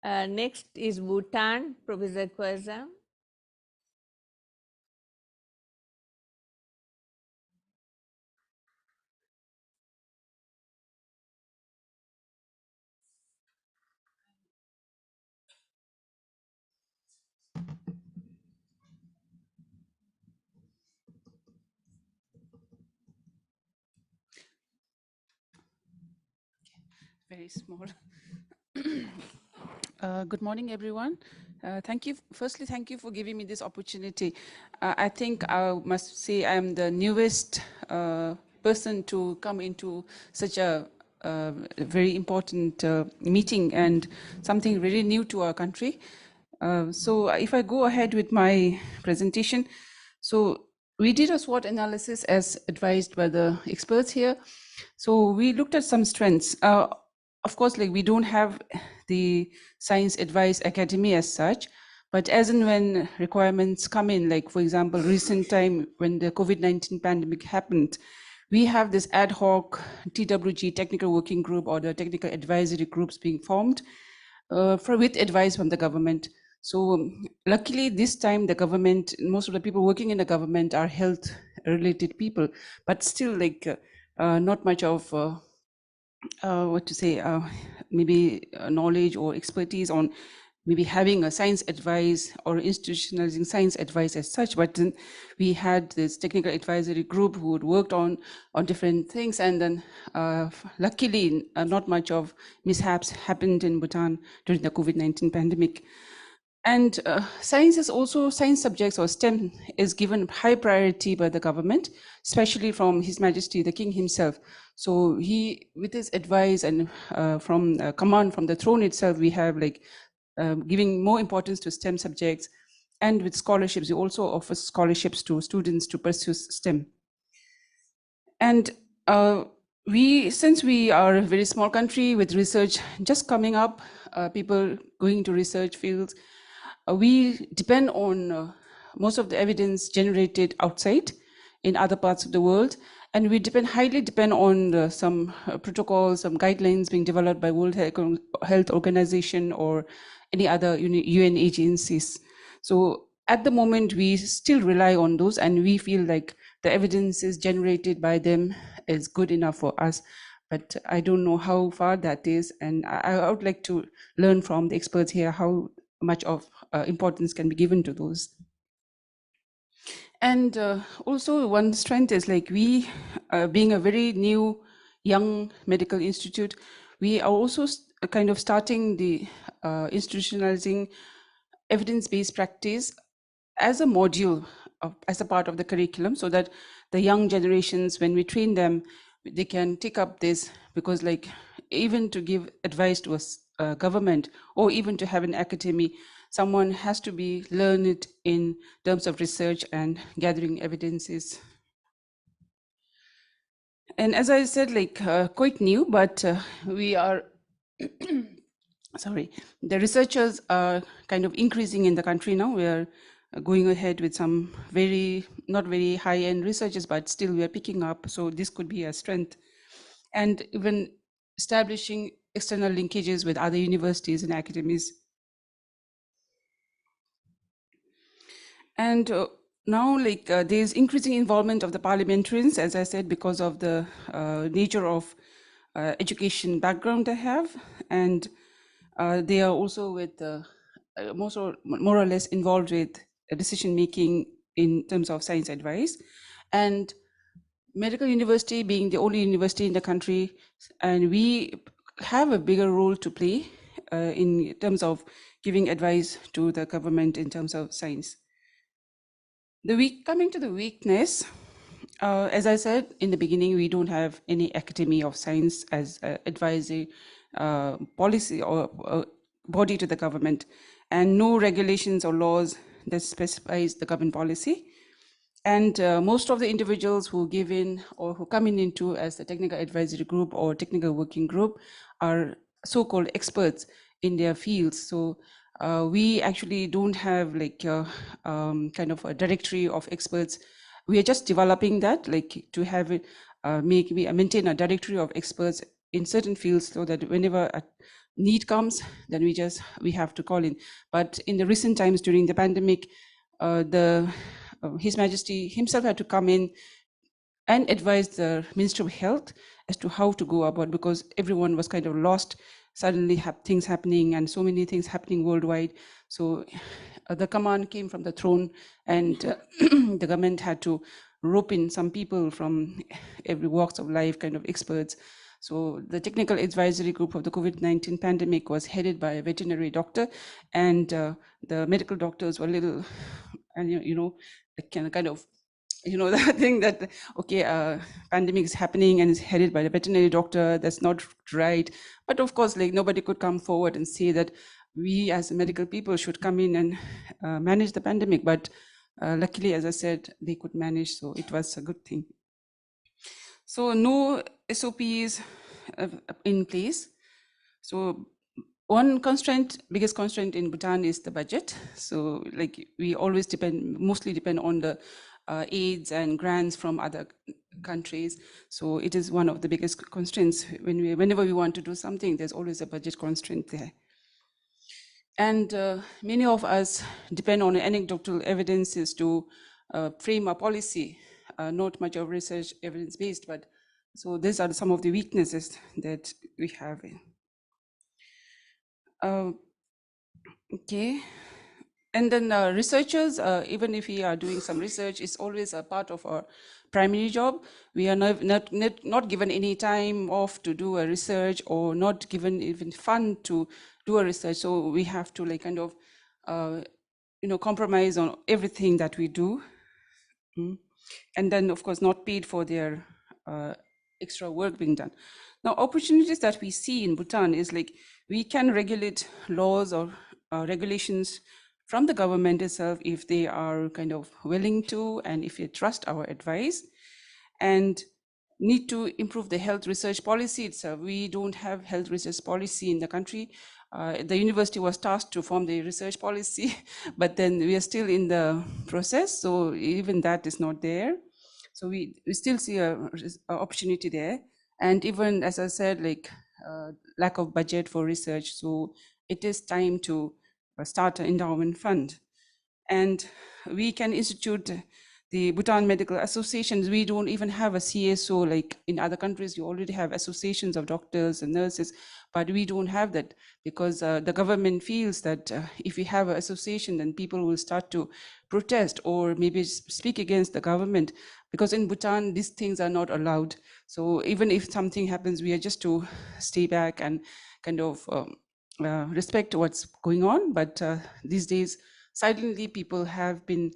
Next is Bhutan, Professor Kwazam. Very small. Good morning, everyone. Thank you. Firstly, thank you for giving me this opportunity. I think I must say I'm the newest person to come into such a very important meeting and something really new to our country. So if I go ahead with my presentation, so we did a SWOT analysis as advised by the experts here. So we looked at some strengths. Of course, like we don't have the science advice academy as such, but as and when requirements come in, like for example, recent time when the COVID-19 pandemic happened, we have this ad hoc TWG technical working group or the technical advisory groups being formed with advice from the government. So luckily this time the government, most of the people working in the government are health related people, but still like not much of what to say, maybe knowledge or expertise on maybe having a science advice or institutionalizing science advice as such. But then we had this technical advisory group who had worked on different things, and then luckily not much of mishaps happened in Bhutan during the COVID-19 pandemic. And science is also, science subjects or STEM is given high priority by the government, especially from His Majesty the King himself. So he, with his advice and from command from the throne itself, we have like giving more importance to STEM subjects. And with scholarships, we also offer scholarships to students to pursue STEM. And since we are a very small country with research just coming up, people going to research fields, we depend on most of the evidence generated outside in other parts of the world. And we highly depend on some protocols, some guidelines being developed by World Health Organization or any other UN agencies. So at the moment, we still rely on those, and we feel like the evidence is generated by them is good enough for us. But I don't know how far that is. And I would like to learn from the experts here how much of importance can be given to those. And also one strength is like we, being a very new, young medical institute, we are also kind of starting the institutionalizing evidence-based practice as a module, as a part of the curriculum, so that the young generations, when we train them, they can take up this, because like even to give advice to a government or even to have an academy, someone has to be learned in terms of research and gathering evidences. And as I said, like quite new, but we are, sorry, the researchers are kind of increasing in the country now. We are going ahead with some not very high-end researchers, but still we are picking up. So this could be a strength. And even establishing external linkages with other universities and academies. And now, like there's increasing involvement of the parliamentarians, as I said, because of the nature of education background they have, and they are also with more or less involved with decision making in terms of science advice. And medical university being the only university in the country, and we have a bigger role to play in terms of giving advice to the government in terms of science. Coming to the weakness, as I said in the beginning, we don't have any Academy of Science as advisory policy or body to the government, and no regulations or laws that specifies the government policy. And most of the individuals who give in or who come in into as the technical advisory group or technical working group are so-called experts in their fields. So we actually don't have like kind of a directory of experts. We are just developing that, like to have it maintain a directory of experts in certain fields, so that whenever need comes, then we have to call in. But in the recent times during the pandemic, His Majesty himself had to come in and advise the Ministry of Health as to how to go about, because everyone was kind of lost. Suddenly things happening and so many things happening worldwide. So the command came from the throne, and the government had to rope in some people from every walks of life, kind of experts. So the technical advisory group of the COVID-19 pandemic was headed by a veterinary doctor, and the medical doctors were a little, and kind of that thing that, okay, pandemic is happening and is headed by the veterinary doctor, that's not right. But of course, like, nobody could come forward and say that we as medical people should come in and manage the pandemic. But luckily, as I said, they could manage, so it was a good thing. So no SOPs in place. So one biggest constraint in Bhutan is the budget. So like, we always mostly depend on the aids and grants from other countries. So it is one of the biggest constraints. Whenever we want to do something, there's always a budget constraint there. And many of us depend on anecdotal evidences to frame a policy, not much of research evidence-based, but so these are some of the weaknesses that we have. Okay. And then researchers, even if we are doing some research, is always a part of our primary job. We are not given any time off to do a research, or not given even fund to do a research. So we have to like kind of, compromise on everything that we do. And then of course not paid for their extra work being done. Now, opportunities that we see in Bhutan is like, we can regulate laws or regulations from the government itself if they are kind of willing to, and if they trust our advice, and need to improve the health research policy itself. We don't have health research policy in the country. The university was tasked to form the research policy, but then we are still in the process, so even that is not there. So we still see a opportunity there. And even, as I said, like lack of budget for research. So it is time to start an endowment fund. And we can institute the Bhutan Medical Associations. We don't even have a CSO like in other countries. You already have associations of doctors and nurses, but we don't have that, because the government feels that if we have an association, then people will start to protest or maybe speak against the government, because in Bhutan, these things are not allowed. So even if something happens, we are just to stay back and kind of respect what's going on. But these days, silently, people have been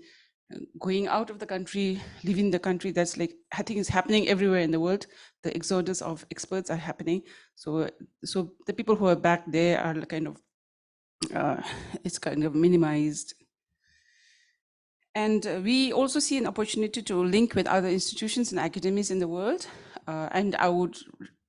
going out of the country, leaving the country. That's like, I think it's happening everywhere in the world. The exodus of experts are happening. So the people who are back there are kind of, it's kind of minimized. And we also see an opportunity to link with other institutions and academies in the world. And I would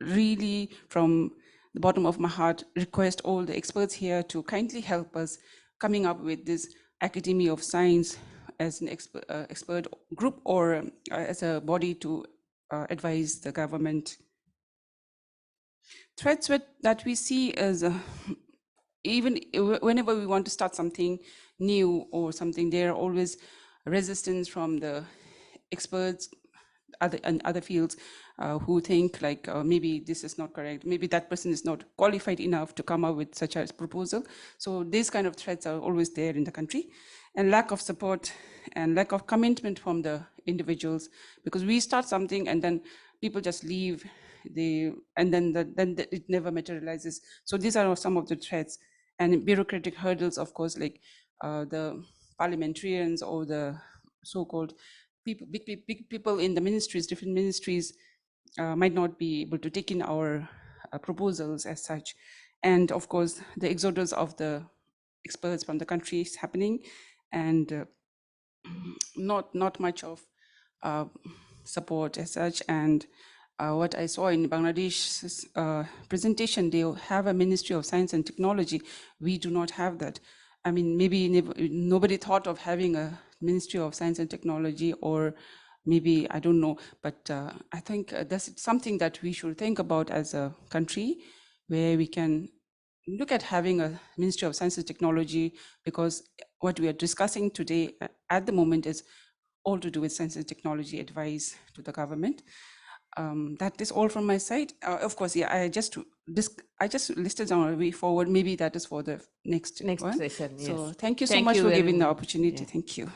really, from the bottom of my heart, request all the experts here to kindly help us coming up with this Academy of Science as an expert group, or as a body to advise the government. Threats that we see as even whenever we want to start something new or something, there are always resistance from the experts and other fields who think like, maybe this is not correct, maybe that person is not qualified enough to come up with such a proposal. So these kind of threats are always there in the country, and lack of support and lack of commitment from the individuals, because we start something and then people just leave, and then it never materializes. So these are some of the threats. And bureaucratic hurdles, of course, like the parliamentarians or the so-called people, big people in the ministries, different ministries, might not be able to take in our proposals as such. And of course, the exodus of the experts from the country is happening, and not much of support as such. And what I saw in Bangladesh's presentation, they have a Ministry of Science and Technology. We do not have that. I mean, maybe nobody thought of having a Ministry of Science and Technology, or maybe, I don't know, but I think that's something that we should think about as a country, where we can look at having a Ministry of Science and Technology, because what we are discussing today at the moment is all to do with science and technology advice to the government. That is all from my side. Of course, yeah, I just listed down a way forward. Maybe that is for the next one. session. Yes. So thank you so Thank much you for very giving the much. opportunity. Yeah. Thank you.